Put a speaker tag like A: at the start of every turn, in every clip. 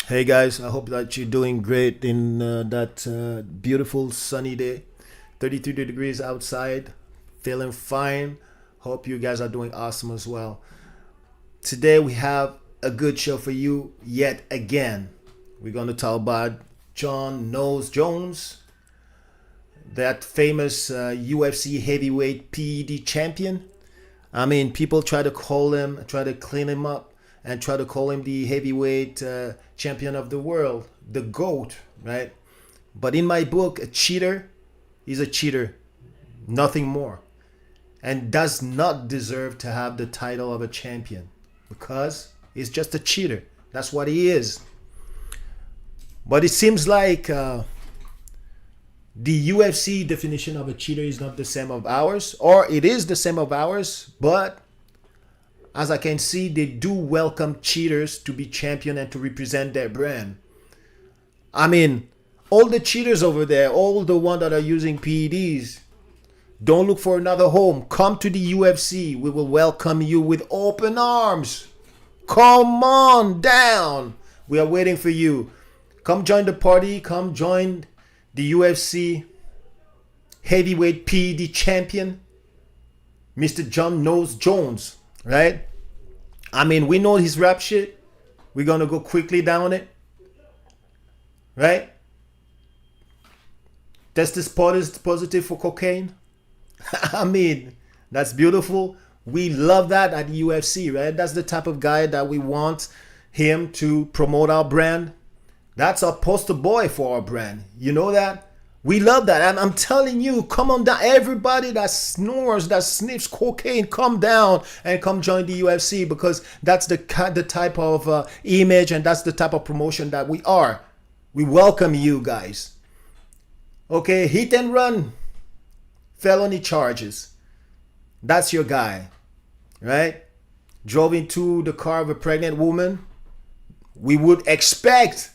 A: Hey guys, I hope that you're doing great in that beautiful sunny day. 33 degrees outside, feeling fine. Hope you guys are doing awesome as well. Today we have a good show for you yet again. We're going to talk about John Knows Jones, that famous UFC heavyweight P.E.D champion. I mean, people try to call him, try to clean him up, and try to call him the heavyweight champion of the world, the GOAT, right? But in my book, a cheater is a cheater, nothing more, and does not deserve to have the title of a champion because he's just a cheater. That's what he is. But it seems like the UFC definition of a cheater is not the same of ours, or it is the same of ours, but as I can see, they do welcome cheaters to be champion and to represent their brand. I mean, all the cheaters over there, all the ones that are using PEDs, don't look for another home. Come to the UFC. We will welcome you with open arms. Come on down. We are waiting for you. Come join the party. Come join the UFC heavyweight PED champion, Mr. John Knows Jones, right? I mean, we know his rap shit. We're going to go quickly down it, right? Test is positive for cocaine. I mean, that's beautiful. We love that at the UFC, right? That's the type of guy that we want him to promote our brand. That's our poster boy for our brand. You know that? We love that. And I'm telling you, come on down. Everybody that snores, that sniffs cocaine, come down and come join the UFC, because that's the type of image and that's the type of promotion that we are. We welcome you guys. Okay, hit and run, felony charges. That's your guy, right? Drove into the car of a pregnant woman. We would expect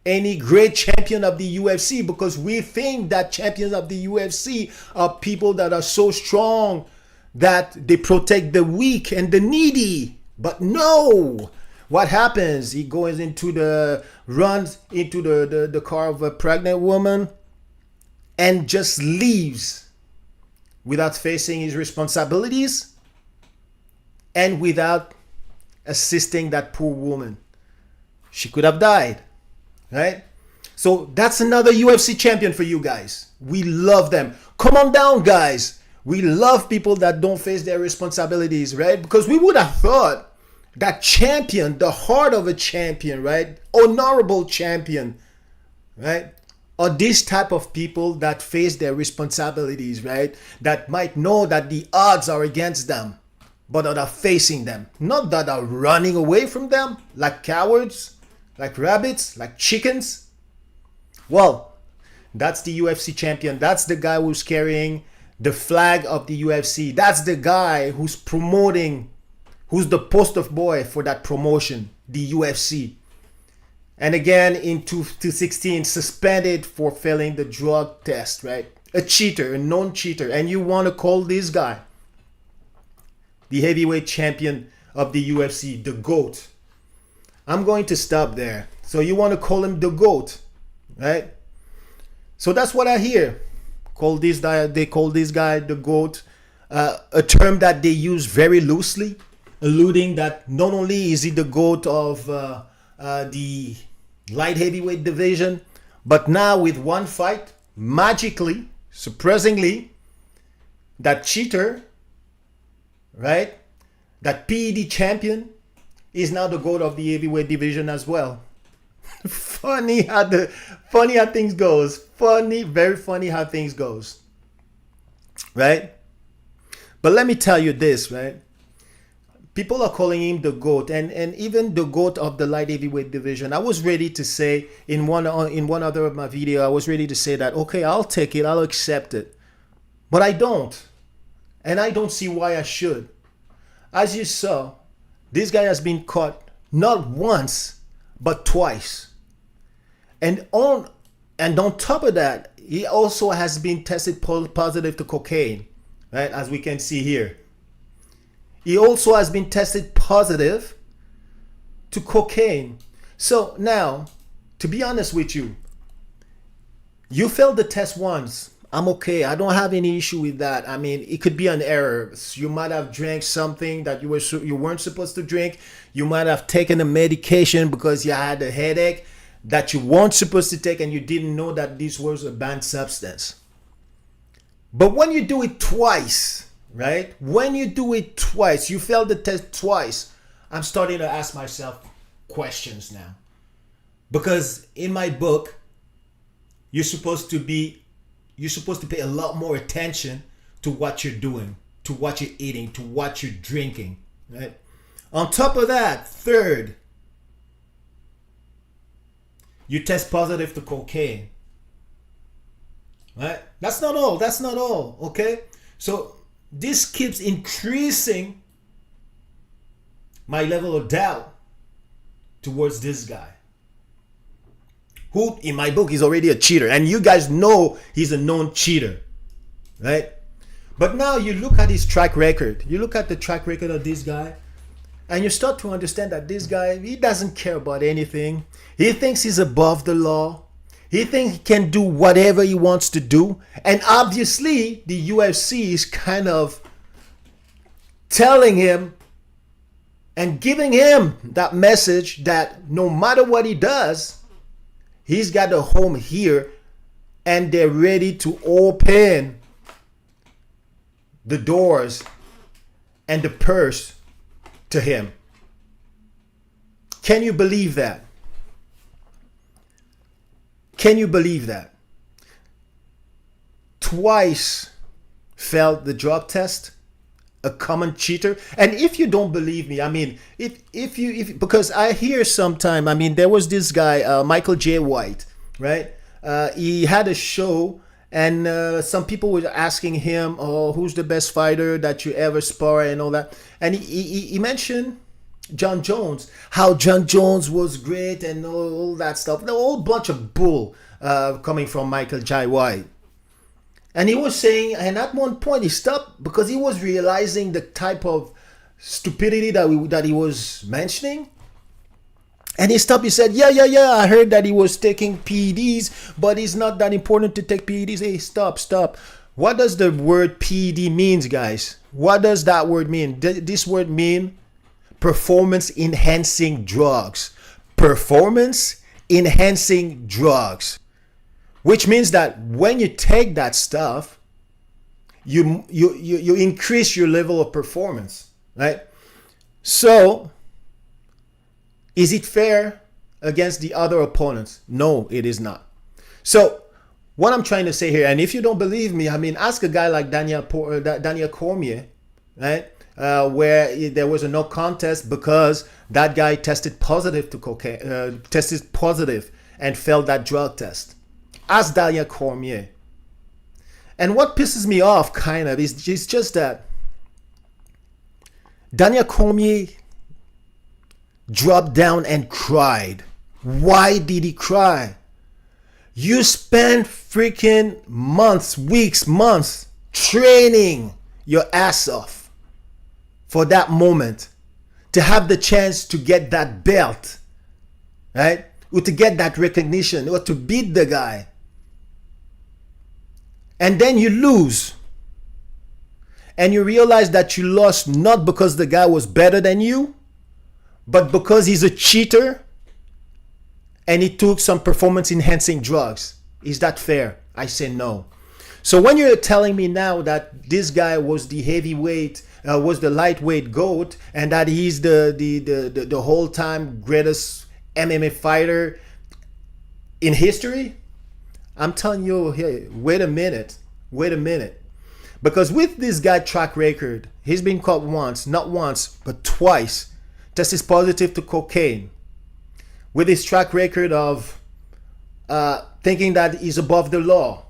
A: any great champion of the UFC, because we think that champions of the UFC are people that are so strong that they protect the weak and the needy. But no, what happens? He runs into the car of a pregnant woman and just leaves without facing his responsibilities and without assisting that poor woman. She could have died. Right? So that's another UFC champion for you guys. We love them. Come on down, guys. We love people that don't face their responsibilities, right? Because we would have thought that champion, the heart of a champion, right? Honorable champion, right? Are these type of people that face their responsibilities, right? That might know that the odds are against them, but that are facing them. Not that are running away from them like cowards, like rabbits, like chickens. Well, that's the UFC champion. That's the guy who's carrying the flag of the UFC. That's the guy who's promoting, who's the poster boy for that promotion, the UFC. And again, in 2016, suspended for failing the drug test, right? A cheater, a known cheater. And you want to call this guy the heavyweight champion of the UFC, the GOAT. I'm going to stop there. So you want to call him the GOAT, right? So that's what I hear. They call this guy the GOAT, a term that they use very loosely, alluding that not only is he the GOAT of the light heavyweight division, but now with one fight, magically, surprisingly, that cheater, right? That PED champion is now the GOAT of the heavyweight division as well. Funny how things goes. Funny, very funny how things goes. Right? But let me tell you this, right? People are calling him the GOAT, and even the GOAT of the light heavyweight division. I was ready to say in one other of my video, I was ready to say that, okay, I'll take it, I'll accept it. But I don't. And I don't see why I should. As you saw, this guy has been caught not once, but twice. And on top of that, he also has been tested positive to cocaine, right? As we can see here. He also has been tested positive to cocaine. So now, to be honest with you, you failed the test once. I'm okay. I don't have any issue with that. I mean, it could be an error. You might have drank something that you weren't supposed to drink. You might have taken a medication because you had a headache that you weren't supposed to take, and you didn't know that this was a banned substance. But when you do it twice, right? When you do it twice, you failed the test twice. I'm starting to ask myself questions now. Because in my book, you're supposed to pay a lot more attention to what you're doing, to what you're eating, to what you're drinking, right? On top of that, third, you test positive to cocaine, right? That's not all, okay? So this keeps increasing my level of doubt towards this guy, who in my book is already a cheater, and you guys know he's a known cheater, right? But now you look at his track record. You look at the track record of this guy, and you start to understand that this guy, he doesn't care about anything. He thinks he's above the law. He thinks he can do whatever he wants to do. And obviously, the UFC is kind of telling him and giving him that message that no matter what he does, he's got a home here, and they're ready to open the doors and the purse to him. Can you believe that? Can you believe that? Twice failed the drug test, a common cheater. And if you don't believe me, I mean, if because I hear sometime, I mean, there was this guy, Michael J. White, right? He had a show, and some people were asking him, oh, who's the best fighter that you ever spar and all that. And he mentioned John Jones, how John Jones was great and all that stuff. A whole bunch of bull coming from Michael J. White. And he was saying, and at one point he stopped because he was realizing the type of stupidity that he was mentioning. And he stopped. He said, yeah, I heard that he was taking P.E.Ds, but it's not that important to take P.E.Ds. Hey, stop. What does the word P.E.D. means, guys? What does that word mean? This word mean performance enhancing drugs. Performance enhancing drugs. Which means that when you take that stuff, you increase your level of performance, right? So, is it fair against the other opponents? No, it is not. So, what I'm trying to say here, and if you don't believe me, I mean, ask a guy like Daniel Cormier, right? Where there was a no contest because that guy tested positive to cocaine, tested positive and failed that drug test. Ask Daniel Cormier. And what pisses me off, kind of, is just that Daniel Cormier dropped down and cried. Why did he cry? You spent freaking months, weeks, months training your ass off for that moment to have the chance to get that belt, right? Or to get that recognition or to beat the guy. And then you lose. And you realize that you lost not because the guy was better than you, but because he's a cheater and he took some performance enhancing drugs. Is that fair? I say no. So when you're telling me now that this guy was the heavyweight, was the lightweight GOAT, and that he's the whole time greatest MMA fighter in history, I'm telling you, hey, wait a minute. Because with this guy track record, he's been caught once, not once, but twice, tested positive to cocaine. With his track record of thinking that he's above the law,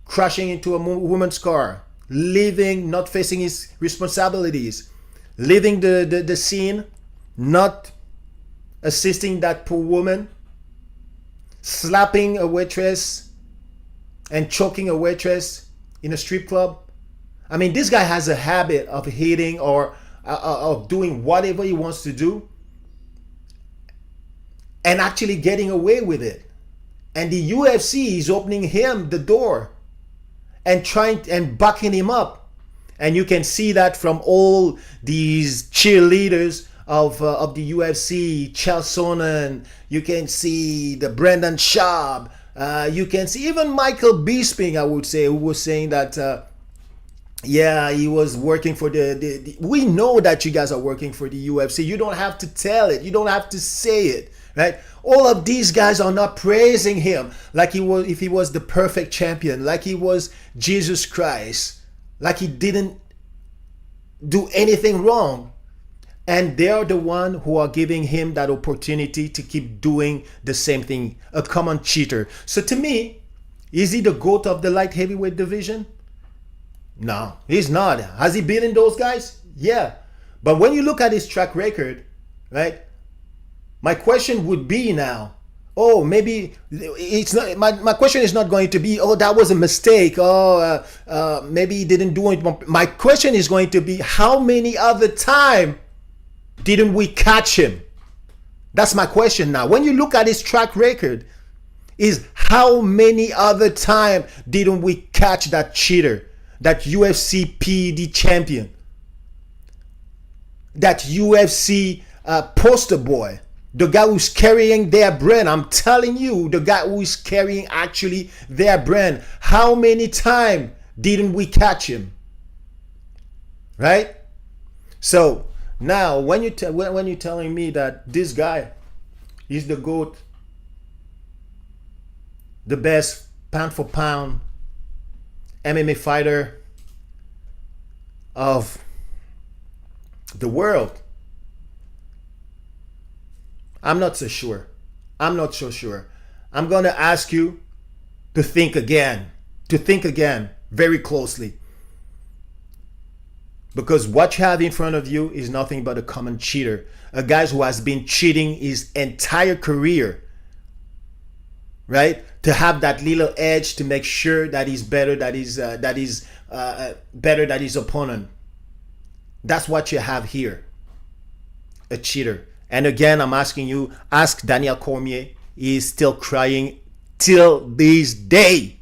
A: crashing into a woman's car, leaving, not facing his responsibilities, leaving the scene, not assisting that poor woman, slapping a waitress and choking a waitress in a strip club. I mean, this guy has a habit of hitting or of doing whatever he wants to do and actually getting away with it. And the UFC is opening him the door and trying and backing him up. And you can see that from all these cheerleaders of the UFC, Chael Sonnen. You can see the Brendan Schaub. You can see even Michael Bisping, I would say, who was saying that, yeah, he was working for the. We know that you guys are working for the UFC. You don't have to tell it. You don't have to say it, right? All of these guys are not praising him like he was, if he was the perfect champion, like he was Jesus Christ, like he didn't do anything wrong. And they are the one who are giving him that opportunity to keep doing the same thing. A common cheater. So to me, is he the GOAT of the light heavyweight division? No, he's not. Has he beaten those guys? Yeah. But when you look at his track record, right? My question would be now, oh, maybe it's not. My question is not going to be, oh, that was a mistake. Oh, maybe he didn't do it. My question is going to be, how many other time didn't we catch him? That's my question now. When you look at his track record, is how many other time didn't we catch that cheater, that UFC P.E.D champion, that UFC poster boy, the guy who's carrying their brand? I'm telling you, the guy who is carrying actually their brand. How many time didn't we catch him? Right? So now, when you're telling me that this guy is the GOAT, the best pound for pound MMA fighter of the world, I'm not so sure. I'm not so sure. I'm going to ask you to think again very closely. Because what you have in front of you is nothing but a common cheater. A guy who has been cheating his entire career, right? To have that little edge to make sure that he's better, that he's better than his opponent. That's what you have here. A cheater. And again, I'm asking you, ask Daniel Cormier. He is still crying till this day.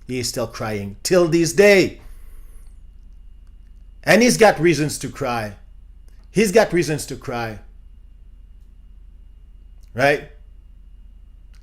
A: He is still crying till this day. And he's got reasons to cry. He's got reasons to cry. Right?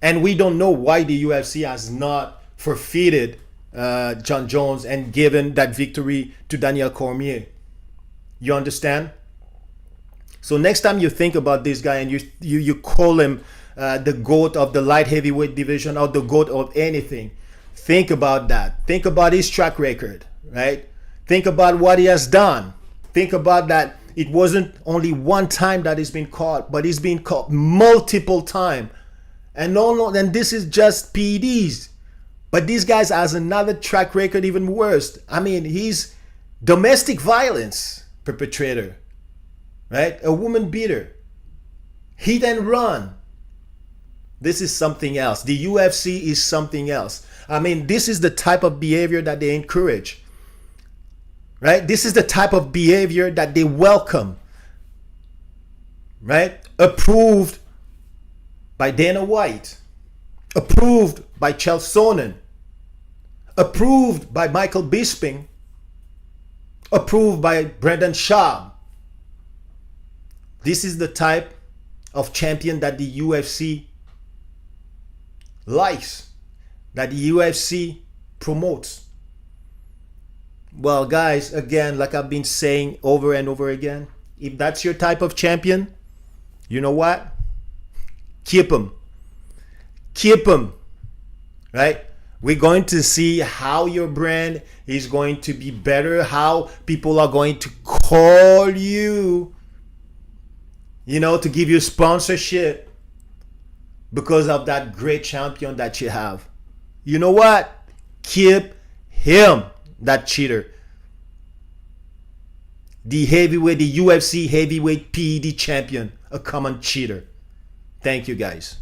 A: And we don't know why the UFC has not forfeited John Jones and given that victory to Daniel Cormier. You understand? So next time you think about this guy and you call him the GOAT of the light heavyweight division or the GOAT of anything, think about that. Think about his track record, right? Think about what he has done. Think about that. It wasn't only one time that he's been caught, but he's been caught multiple times. And and this is just P.E.Ds. But these guys has another track record even worse. I mean, he's domestic violence perpetrator, right? A woman beater. Hit and run. This is something else. The UFC is something else. I mean, this is the type of behavior that they encourage. Right? This is the type of behavior that they welcome. Right? Approved by Dana White. Approved by Chael Sonnen. Approved by Michael Bisping. Approved by Brendan Schaub. This is the type of champion that the UFC likes, that the UFC promotes. Well, guys, again, like I've been saying over and over again, if that's your type of champion, you know what? Keep him. Keep him. Right? We're going to see how your brand is going to be better, how people are going to call you, to give you sponsorship because of that great champion that you have. You know what? Keep him. That cheater. The UFC heavyweight P.E.D champion. A common cheater. Thank you, guys.